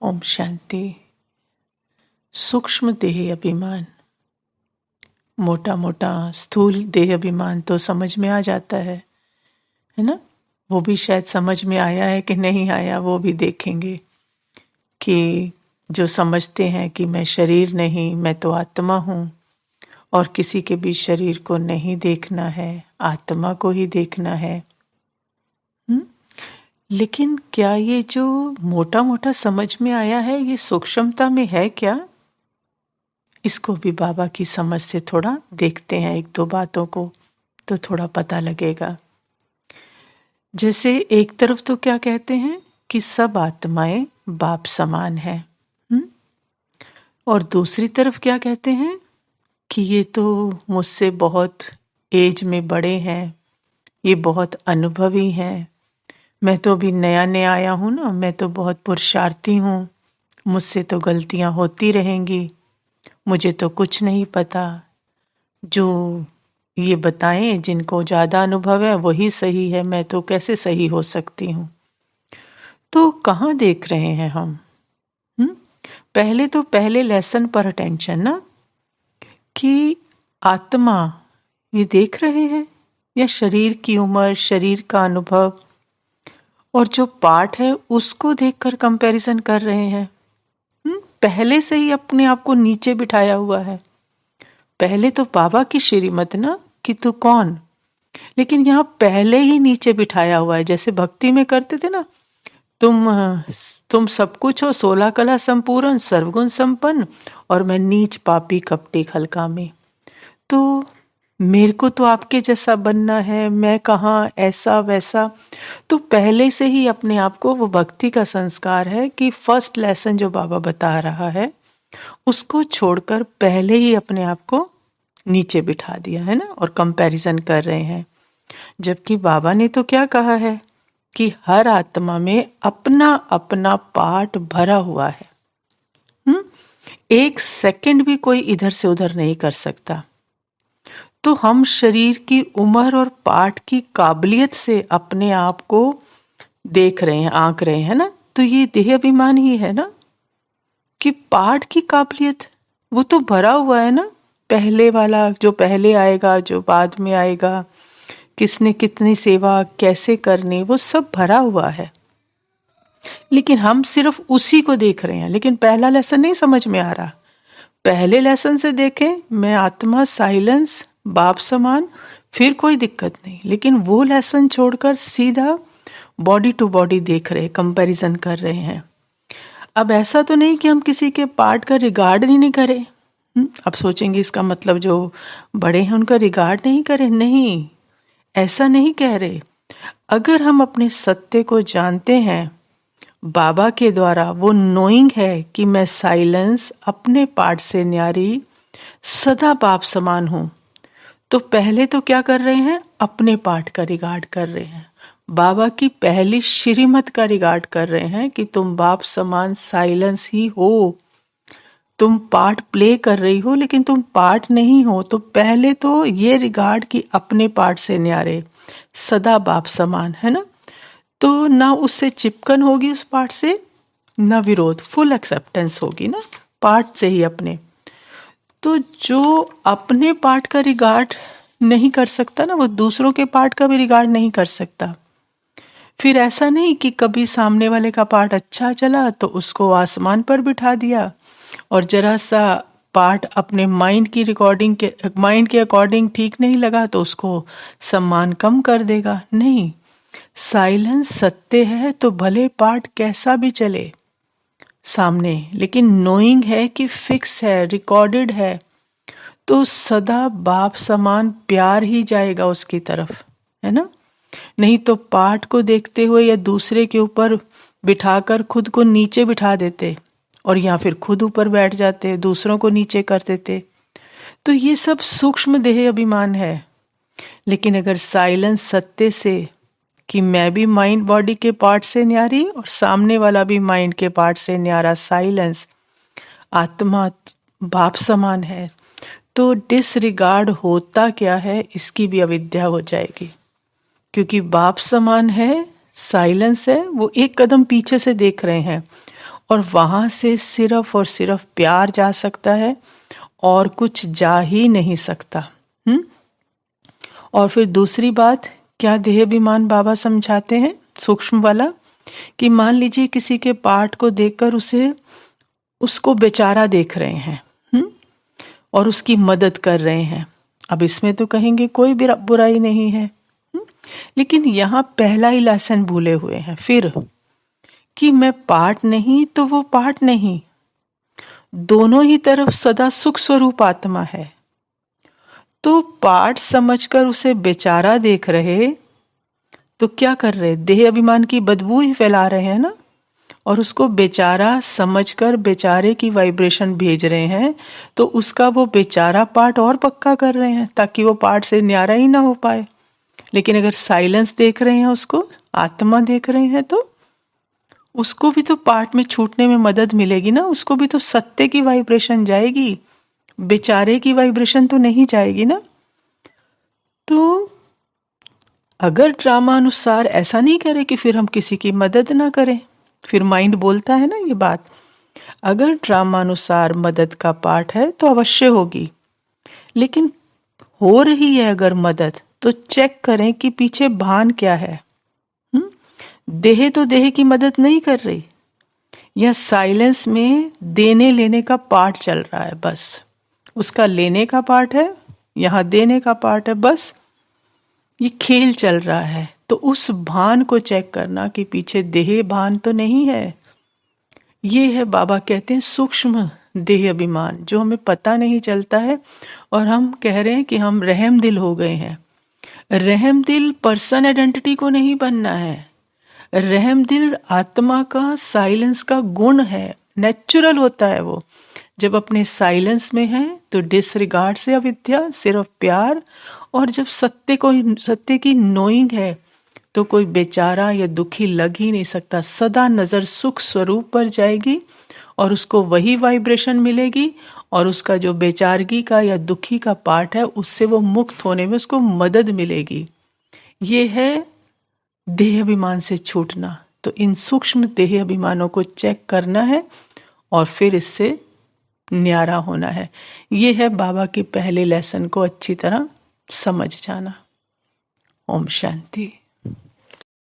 ओम शांति। सूक्ष्म देह अभिमान, मोटा मोटा स्थूल देह अभिमान तो समझ में आ जाता है ना। वो भी शायद समझ में आया है कि नहीं आया, वो भी देखेंगे कि जो समझते हैं कि मैं शरीर नहीं, मैं तो आत्मा हूँ और किसी के भी शरीर को नहीं देखना है, आत्मा को ही देखना है। लेकिन क्या ये जो मोटा मोटा समझ में आया है, ये सूक्ष्मता में है क्या? इसको भी बाबा की समझ से थोड़ा देखते हैं, एक दो बातों को, तो थोड़ा पता लगेगा। जैसे एक तरफ तो क्या कहते हैं कि सब आत्माएं बाप समान हैं, और दूसरी तरफ क्या कहते हैं कि ये तो मुझसे बहुत एज में बड़े हैं, ये बहुत अनुभवी हैं, मैं तो अभी नया नया आया हूँ ना, मैं तो बहुत पुरुषार्थी हूँ, मुझसे तो गलतियाँ होती रहेंगी, मुझे तो कुछ नहीं पता। जो ये बताएं, जिनको ज़्यादा अनुभव है वही सही है, मैं तो कैसे सही हो सकती हूँ। तो कहाँ देख रहे हैं हम? पहले तो पहले लेसन पर अटेंशन ना, कि आत्मा ये देख रहे हैं या शरीर की उम्र, शरीर का अनुभव और जो पाठ है उसको देखकर कंपैरिजन कर रहे हैं। पहले से ही अपने आप को नीचे बिठाया हुआ है। पहले तो बाबा की श्रीमत ना कि तू कौन, लेकिन यहाँ पहले ही नीचे बिठाया हुआ है। जैसे भक्ति में करते थे ना, तुम सब कुछ हो, 16 कला संपूर्ण, सर्वगुण संपन्न, और मैं नीच पापी कपटी खलका में। तो मेरे को तो आपके जैसा बनना है, मैं कहाँ ऐसा वैसा। तो पहले से ही अपने आप को, वो भक्ति का संस्कार है कि फर्स्ट लेसन जो बाबा बता रहा है उसको छोड़कर पहले ही अपने आप को नीचे बिठा दिया है ना, और कंपैरिजन कर रहे हैं। जबकि बाबा ने तो क्या कहा है कि हर आत्मा में अपना अपना पार्ट भरा हुआ है। एक सेकंड भी कोई इधर से उधर नहीं कर सकता। तो हम शरीर की उम्र और पार्ट की काबिलियत से अपने आप को देख रहे हैं, आंक रहे हैं ना। तो ये देह अभिमान ही है ना, कि पार्ट की काबिलियत वो तो भरा हुआ है ना। पहले वाला जो पहले आएगा, जो बाद में आएगा, किसने कितनी सेवा कैसे करनी, वो सब भरा हुआ है। लेकिन हम सिर्फ उसी को देख रहे हैं, लेकिन पहला लेसन नहीं समझ में आ रहा। पहले लेसन से देखें, मैं आत्मा, साइलेंस, बाप समान, फिर कोई दिक्कत नहीं। लेकिन वो लेसन छोड़कर सीधा बॉडी टू बॉडी देख रहे, कंपैरिजन कर रहे हैं। अब ऐसा तो नहीं कि हम किसी के पार्ट का रिगार्ड ही नहीं करें। अब सोचेंगे इसका मतलब जो बड़े हैं उनका रिगार्ड नहीं करें। नहीं, ऐसा नहीं कह रहे। अगर हम अपने सत्य को जानते हैं बाबा के द्वारा, वो नोइंग है कि मैं साइलेंस, अपने पार्ट से न्यारी, सदा बाप समान हूं, तो पहले तो क्या कर रहे हैं, अपने पार्ट का रिगार्ड कर रहे हैं। बाबा की पहली श्रीमत का रिगार्ड कर रहे हैं कि तुम बाप समान साइलेंस ही हो, तुम पार्ट प्ले कर रही हो लेकिन तुम पार्ट नहीं हो। तो पहले तो ये रिगार्ड कि अपने पार्ट से न्यारे, सदा बाप समान, है ना। तो ना उससे चिपकन होगी उस पार्ट से, ना विरोध, फुल एक्सेप्टेंस होगी ना पार्ट से ही अपने। तो जो अपने पार्ट का रिगार्ड नहीं कर सकता ना, वो दूसरों के पार्ट का भी रिगार्ड नहीं कर सकता। फिर ऐसा नहीं कि कभी सामने वाले का पार्ट अच्छा चला तो उसको आसमान पर बिठा दिया, और जरा सा पार्ट अपने माइंड के अकॉर्डिंग ठीक नहीं लगा तो उसको सम्मान कम कर देगा। नहीं, साइलेंस सत्य है तो भले पार्ट कैसा भी चले सामने, लेकिन नोइंग है कि फिक्स है, रिकॉर्डेड है, तो सदा बाप समान प्यार ही जाएगा उसकी तरफ, है ना। नहीं तो पार्ट को देखते हुए या दूसरे के ऊपर बिठाकर खुद को नीचे बिठा देते, और या फिर खुद ऊपर बैठ जाते, दूसरों को नीचे कर देते। तो ये सब सूक्ष्म देह अभिमान है। लेकिन अगर साइलेंस सत्य से कि मैं भी माइंड बॉडी के पार्ट से न्यारी और सामने वाला भी माइंड के पार्ट से न्यारा, साइलेंस, आत्मा बाप समान है, तो डिसरिगार्ड होता क्या है इसकी भी अविद्या हो जाएगी। क्योंकि बाप समान है, साइलेंस है, वो एक कदम पीछे से देख रहे हैं, और वहां से सिर्फ और सिर्फ प्यार जा सकता है और कुछ जा ही नहीं सकता। और फिर दूसरी बात, क्या देह अभिमान बाबा समझाते हैं सूक्ष्म वाला, कि मान लीजिए किसी के पार्ट को देखकर उसको बेचारा देख रहे हैं, और उसकी मदद कर रहे हैं। अब इसमें तो कहेंगे कोई भी बुराई नहीं है, लेकिन यहाँ पहला ही लेसन भूले हुए हैं फिर, कि मैं पार्ट नहीं तो वो पार्ट नहीं, दोनों ही तरफ सदा सुख स्वरूप आत्मा है। तो पार्ट समझकर उसे बेचारा देख रहे तो क्या कर रहे, देह अभिमान की बदबू ही फैला रहे हैं ना, और उसको बेचारा समझकर बेचारे की वाइब्रेशन भेज रहे हैं, तो उसका वो बेचारा पार्ट और पक्का कर रहे हैं ताकि वो पार्ट से न्यारा ही ना हो पाए। लेकिन अगर साइलेंस देख रहे हैं, उसको आत्मा देख रहे हैं, तो उसको भी तो पार्ट में छूटने में मदद मिलेगी ना, उसको भी तो सत्य की वाइब्रेशन जाएगी, बेचारे की वाइब्रेशन तो नहीं जाएगी ना। तो अगर ड्रामा अनुसार ऐसा नहीं करे कि फिर हम किसी की मदद ना करें, फिर माइंड बोलता है ना ये बात, अगर ड्रामा अनुसार मदद का पार्ट है तो अवश्य होगी, लेकिन हो रही है अगर मदद तो चेक करें कि पीछे भान क्या है। देह तो देह की मदद नहीं कर रही, या साइलेंस में देने लेने का पार्ट चल रहा है, बस उसका लेने का पार्ट है, यहाँ देने का पार्ट है, बस ये खेल चल रहा है। तो उस भान को चेक करना कि पीछे देह भान तो नहीं है। ये है बाबा कहते हैं सूक्ष्म देह अभिमान, जो हमें पता नहीं चलता है और हम कह रहे हैं कि हम रहम दिल हो गए हैं। रहम दिल पर्सन आइडेंटिटी को नहीं बनना है, रहम दिल आत्मा का साइलेंस का गुण है, नेचुरल होता है वो। जब अपने साइलेंस में है तो डिसरिगार्ड से अविद्या, सिर्फ प्यार, और जब सत्य की नोइंग है तो कोई बेचारा या दुखी लग ही नहीं सकता। सदा नजर सुख स्वरूप पर जाएगी और उसको वही वाइब्रेशन मिलेगी, और उसका जो बेचारगी का या दुखी का पार्ट है उससे वो मुक्त होने में उसको मदद मिलेगी। ये है देह अभिमान से छूटना। तो इन सूक्ष्म देह अभिमानों को चेक करना है और फिर इससे न्यारा होना है। ये है बाबा के पहले लेसन को अच्छी तरह समझ जाना। ओम शांति।